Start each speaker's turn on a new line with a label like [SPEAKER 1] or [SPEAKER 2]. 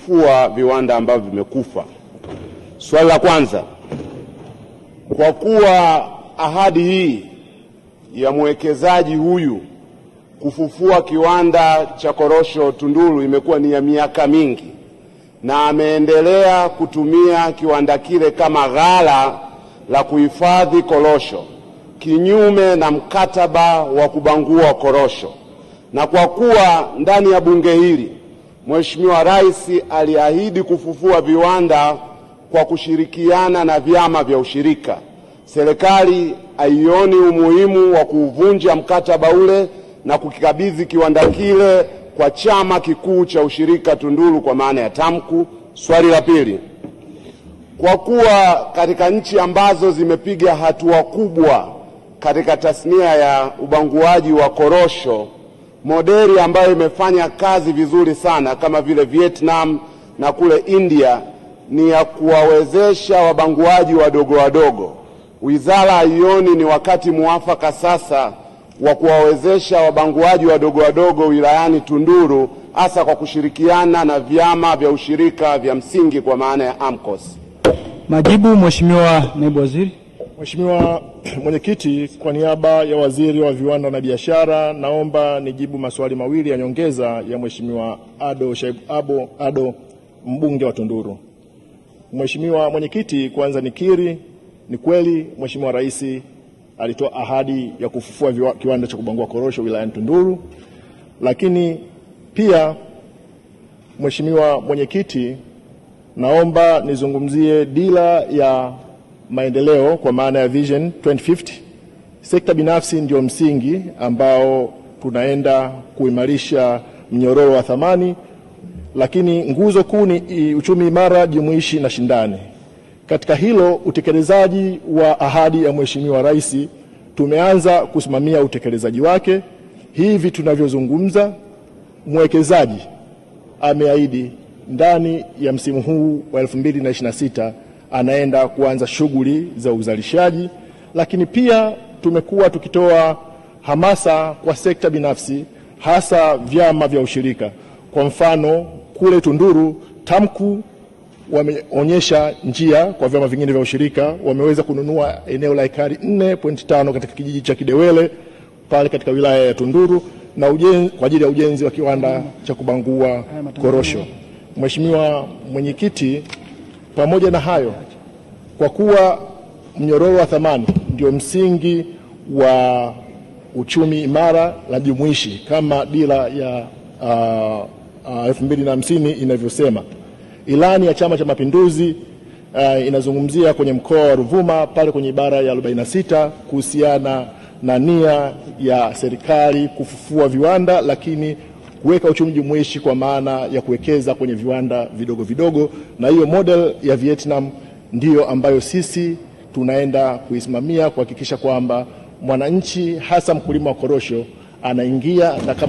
[SPEAKER 1] kufufua viwanda ambavyo vimekufa. Swali la kwanza, kwa kuwa ahadi hii ya mwekezaji huyu kufufua kiwanda cha korosho Tunduru imekuwa ni ya miaka mingi na ameendelea kutumia kiwanda kile kama ghala la kuhifadhi korosho kinyume na mkataba wa kubangua korosho, na kwa kuwa ndani ya bunge hili Mheshimiwa Rais aliahidi kufufua viwanda kwa kushirikiana na vyama vya ushirika, serikali haioni umuhimu wa kuvunja mkataba ule na kukikabidhi kiwanda kile kwa chama kikuu cha ushirika Tunduru kwa maana ya TAMCU. Swali la pili, kwa kuwa katika nchi ambazo zimepiga hatua kubwa katika tasnia ya ubanguaji wa korosho, modeli ambayo imefanya kazi vizuri sana kama vile Vietnam na kule India ni ya kuwawezesha wabanguaji wadogo wadogo, wizara haioni ni wakati muafaka sasa wa kuwawezesha wabanguaji wadogo wadogo wilayani Tunduru, hasa kwa kushirikiana na vyama vya ushirika vya msingi kwa maana ya AMCOS?
[SPEAKER 2] Majibu, Mheshimiwa Naibu Waziri.
[SPEAKER 3] Mheshimiwa Mwenyekiti, kwa niaba ya Waziri wa Viwanda na Biashara, naomba nijibu maswali mawili ya nyongeza ya Mheshimiwa Shaib Ado, mbunge wa Tunduru. Mheshimiwa Mwenyekiti, kwanza nikiri, ni kweli Mheshimiwa Rais alitoa ahadi ya kufufua kiwanda cha kubangua korosho wilayani Tunduru, lakini pia Mheshimiwa Mwenyekiti, naomba nizungumzie dira ya maendeleo kwa maana ya Vision 2050. Sekta binafsi ndio msingi ambao tunaenda kuimarisha mnyororo wa thamani, lakini nguzo kuu ni uchumi imara, jumuishi na shindani. Katika hilo, utekelezaji wa ahadi ya Mheshimiwa Rais tumeanza kusimamia utekelezaji wake. Hivi tunavyozungumza, mwekezaji ameahidi ndani ya msimu huu wa 2026 anaenda kuanza shughuli za uzalishaji, lakini pia tumekuwa tukitoa hamasa kwa sekta binafsi, hasa vyama vya ushirika. Kwa mfano, kule Tunduru TAMCU wameonyesha njia kwa vyama vingine vya ushirika, wameweza kununua eneo la ekari 4.5 katika kijiji cha Kidewele pale katika wilaya ya Tunduru na kwa ajili ya ujenzi wa kiwanda cha kubangua korosho. Mheshimiwa Mwenyekiti, pamoja na hayo, kwa kuwa mnyororo wa thamani ndio msingi wa uchumi imara na jumuishi kama dira ya 2050 inavyosema, ilani ya Chama cha Mapinduzi inazungumzia kwenye mkoa wa Ruvuma pale kwenye ibara ya 46 kuhusiana na nia ya serikali kufufua viwanda, lakini kuweka uchumi jumuishi kwa maana ya kuwekeza kwenye viwanda vidogo vidogo, na hiyo model ya Vietnam ndiyo ambayo sisi tunaenda kuisimamia kuhakikisha kwamba mwananchi hasa mkulima wa korosho anaingia na